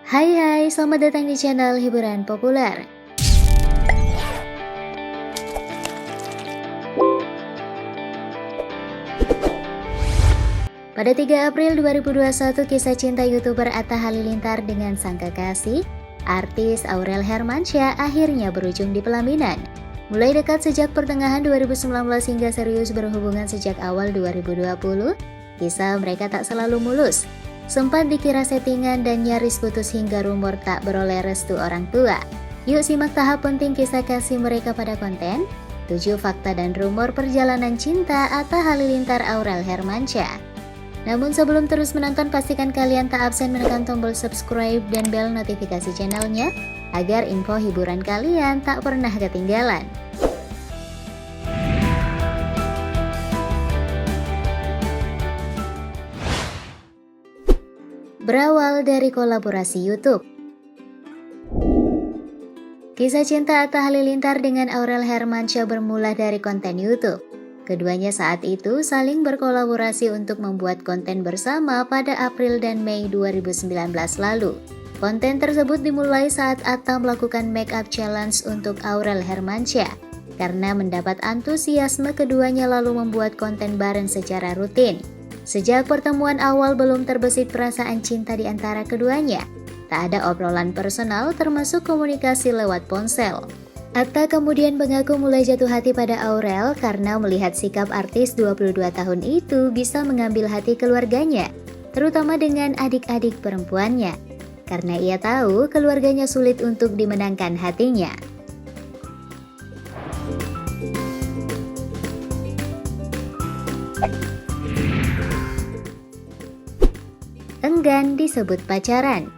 Hai, selamat datang di channel hiburan populer. Pada 3 April 2021, kisah cinta YouTuber Atta Halilintar dengan sang kekasih, artis Aurel Hermansyah akhirnya berujung di pelaminan. Mulai dekat sejak pertengahan 2019 hingga serius berhubungan sejak awal 2020, kisah mereka tak selalu mulus. Sempat dikira settingan dan nyaris putus hingga rumor tak beroleh restu orang tua. Yuk simak tahap penting kisah kasih mereka pada konten 7 fakta dan rumor perjalanan cinta Atta Halilintar Aurel Hermansyah. Namun sebelum terus menonton, pastikan kalian tak absen menekan tombol subscribe dan bel notifikasi channelnya agar info hiburan kalian tak pernah ketinggalan. Berawal dari kolaborasi YouTube. Kisah cinta Atta Halilintar dengan Aurel Hermansyah bermula dari konten YouTube. Keduanya saat itu saling berkolaborasi untuk membuat konten bersama pada April dan Mei 2019 lalu. Konten tersebut dimulai saat Atta melakukan make up challenge untuk Aurel Hermansyah. Karena mendapat antusiasme, keduanya lalu membuat konten bareng secara rutin. Sejak pertemuan awal belum terbesit perasaan cinta di antara keduanya. Tak ada obrolan personal termasuk komunikasi lewat ponsel. Atta kemudian mengaku mulai jatuh hati pada Aurel karena melihat sikap artis 22 tahun itu bisa mengambil hati keluarganya, terutama dengan adik-adik perempuannya. Karena ia tahu keluarganya sulit untuk dimenangkan hatinya. Enggan disebut pacaran.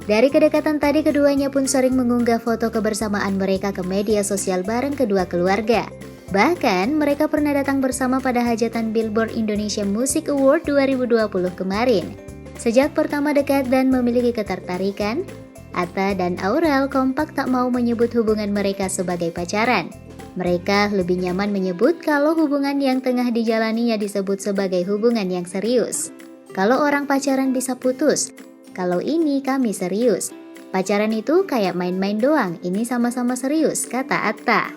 Dari kedekatan tadi, keduanya pun sering mengunggah foto kebersamaan mereka ke media sosial bareng kedua keluarga. Bahkan mereka pernah datang bersama pada hajatan Billboard Indonesia Music Award 2020 kemarin. Sejak pertama dekat dan memiliki ketertarikan, Atta dan Aurel kompak tak mau menyebut hubungan mereka sebagai pacaran. Mereka lebih nyaman menyebut kalau hubungan yang tengah dijalaninya disebut sebagai hubungan yang serius. Kalau orang pacaran bisa putus, kalau ini kami serius. Pacaran itu kayak main-main doang, ini sama-sama serius, kata Atta.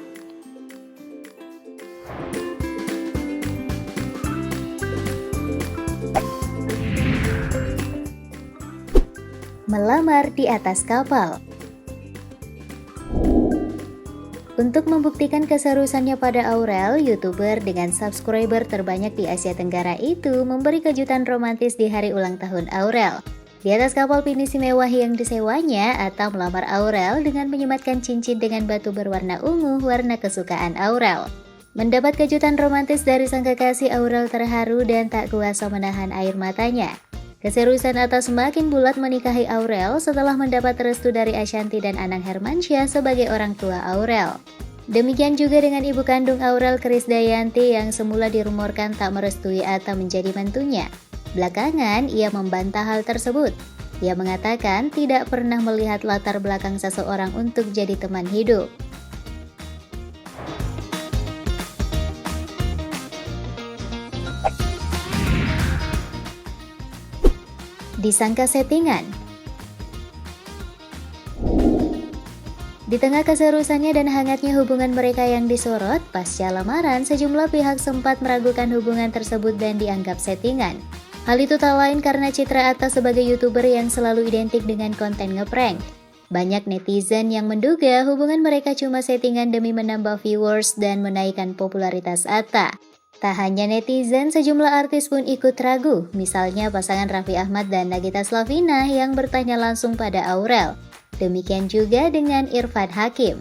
Melamar di atas kapal. Untuk membuktikan keseriusannya pada Aurel, YouTuber dengan subscriber terbanyak di Asia Tenggara itu memberi kejutan romantis di hari ulang tahun Aurel. Di atas kapal pinisi mewah yang disewanya, Atta melamar Aurel dengan menyematkan cincin dengan batu berwarna ungu, warna kesukaan Aurel. Mendapat kejutan romantis dari sang kekasih, Aurel terharu dan tak kuasa menahan air matanya. Keseriusan Atta semakin bulat menikahi Aurel setelah mendapat restu dari Ashanty dan Anang Hermansyah sebagai orang tua Aurel. Demikian juga dengan ibu kandung Aurel, Krisdayanti, yang semula dirumorkan tak merestui Atta menjadi mantunya. Belakangan ia membantah hal tersebut. Ia mengatakan tidak pernah melihat latar belakang seseorang untuk jadi teman hidup. Disangka settingan. Di tengah keseriusannya dan hangatnya hubungan mereka yang disorot, pasca lamaran sejumlah pihak sempat meragukan hubungan tersebut dan dianggap settingan. Hal itu tak lain karena citra Atta sebagai YouTuber yang selalu identik dengan konten ngeprank. Banyak netizen yang menduga hubungan mereka cuma settingan demi menambah viewers dan menaikkan popularitas Atta. Tak hanya netizen, sejumlah artis pun ikut ragu, misalnya pasangan Raffi Ahmad dan Nagita Slavina yang bertanya langsung pada Aurel. Demikian juga dengan Irfan Hakim.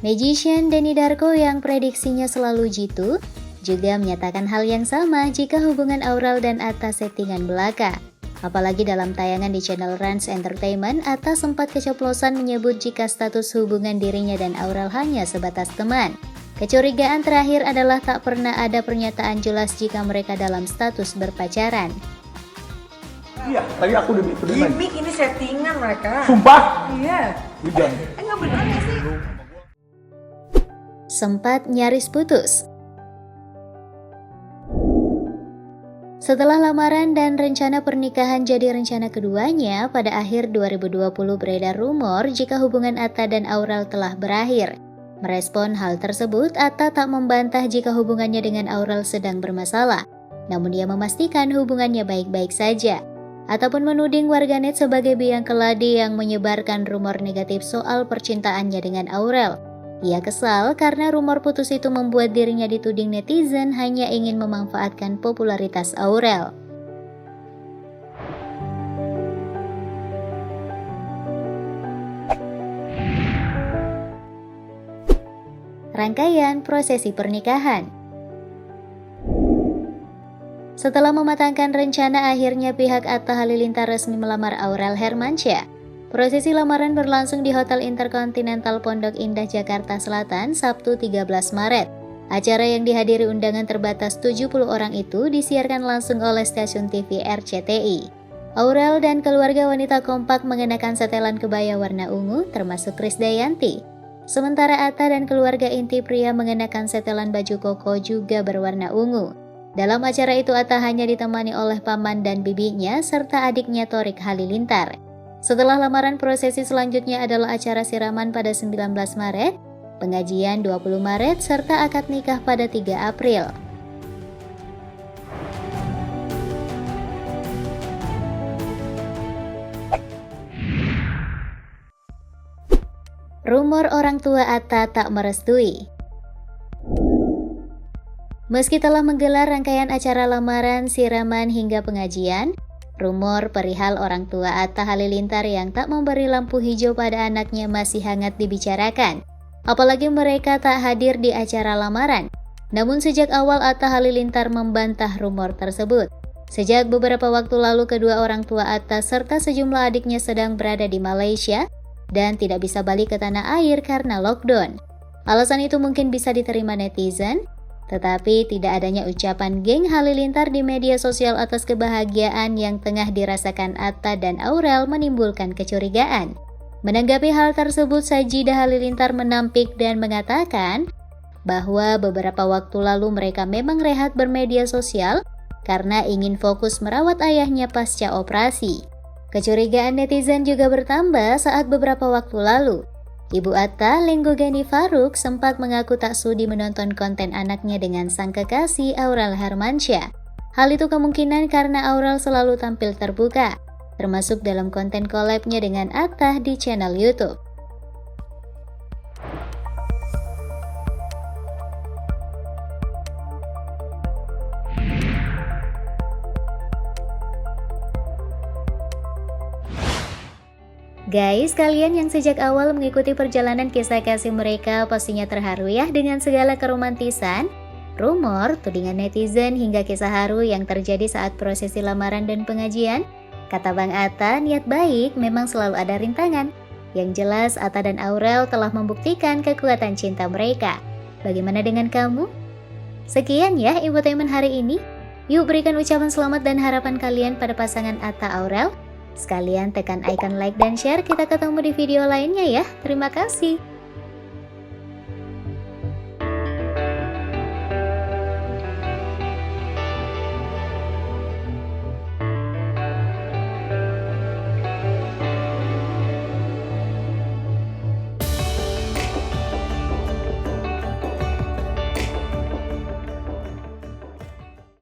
Magician Denny Darko yang prediksinya selalu jitu, juga menyatakan hal yang sama jika hubungan Aurel dan Atta settingan belaka. Apalagi dalam tayangan di channel Rans Entertainment, Atta sempat keceplosan menyebut jika status hubungan dirinya dan Aurel hanya sebatas teman. Kecurigaan terakhir adalah tak pernah ada pernyataan jelas jika mereka dalam status berpacaran. Iya, tadi aku udah bilang. Gimik ini settingan mereka. Sumpah? Iya. Hujan. Enggak benar ya sih? Sempat nyaris putus. Setelah lamaran dan rencana pernikahan jadi rencana keduanya, pada akhir 2020 beredar rumor jika hubungan Atta dan Aurel telah berakhir. Merespon hal tersebut, Atta tak membantah jika hubungannya dengan Aurel sedang bermasalah. Namun ia memastikan hubungannya baik-baik saja. Ataupun menuding warganet sebagai biang keladi yang menyebarkan rumor negatif soal percintaannya dengan Aurel. Ia kesal karena rumor putus itu membuat dirinya dituding netizen hanya ingin memanfaatkan popularitas Aurel. Rangkaian prosesi pernikahan. Setelah mematangkan rencana, akhirnya pihak Atta Halilintar resmi melamar Aurel Hermansyah. Prosesi lamaran berlangsung di Hotel Intercontinental Pondok Indah, Jakarta Selatan, Sabtu 13 Maret. Acara yang dihadiri undangan terbatas 70 orang itu disiarkan langsung oleh stasiun TV RCTI. Aurel dan keluarga wanita kompak mengenakan setelan kebaya warna ungu, termasuk Krisdayanti. Sementara Atta dan keluarga inti pria mengenakan setelan baju koko juga berwarna ungu. Dalam acara itu Atta hanya ditemani oleh paman dan bibinya serta adiknya Thorik Halilintar. Setelah lamaran, prosesi selanjutnya adalah acara siraman pada 19 Maret, pengajian 20 Maret, serta akad nikah pada 3 April. Rumor orang tua Atta tak merestui. Meski telah menggelar rangkaian acara lamaran, siraman hingga pengajian, rumor perihal orang tua Atta Halilintar yang tak memberi lampu hijau pada anaknya masih hangat dibicarakan. Apalagi mereka tak hadir di acara lamaran. Namun sejak awal Atta Halilintar membantah rumor tersebut. Sejak beberapa waktu lalu kedua orang tua Atta serta sejumlah adiknya sedang berada di Malaysia dan tidak bisa balik ke tanah air karena lockdown. Alasan itu mungkin bisa diterima netizen, tetapi tidak adanya ucapan geng Halilintar di media sosial atas kebahagiaan yang tengah dirasakan Atta dan Aurel menimbulkan kecurigaan. Menanggapi hal tersebut, Sajidah Halilintar menampik dan mengatakan bahwa beberapa waktu lalu mereka memang rehat bermedia sosial karena ingin fokus merawat ayahnya pasca operasi. Kecurigaan netizen juga bertambah saat beberapa waktu lalu Ibu Atta, Lenggo Geni Faruk, sempat mengaku tak sudi menonton konten anaknya dengan sang kekasih Aurel Hermansyah. Hal itu kemungkinan karena Aurel selalu tampil terbuka, termasuk dalam konten collab-nya dengan Atta di channel YouTube. Guys, kalian yang sejak awal mengikuti perjalanan kisah kasih mereka pastinya terharu ya dengan segala keromantisan, rumor, tudingan netizen hingga kisah haru yang terjadi saat prosesi lamaran dan pengajian. Kata Bang Atta, niat baik memang selalu ada rintangan. Yang jelas Atta dan Aurel telah membuktikan kekuatan cinta mereka. Bagaimana dengan kamu? Sekian ya infotainment hari ini. Yuk berikan ucapan selamat dan harapan kalian pada pasangan Atta Aurel. Sekalian tekan icon like dan share. Kita ketemu di video lainnya ya. Terima kasih.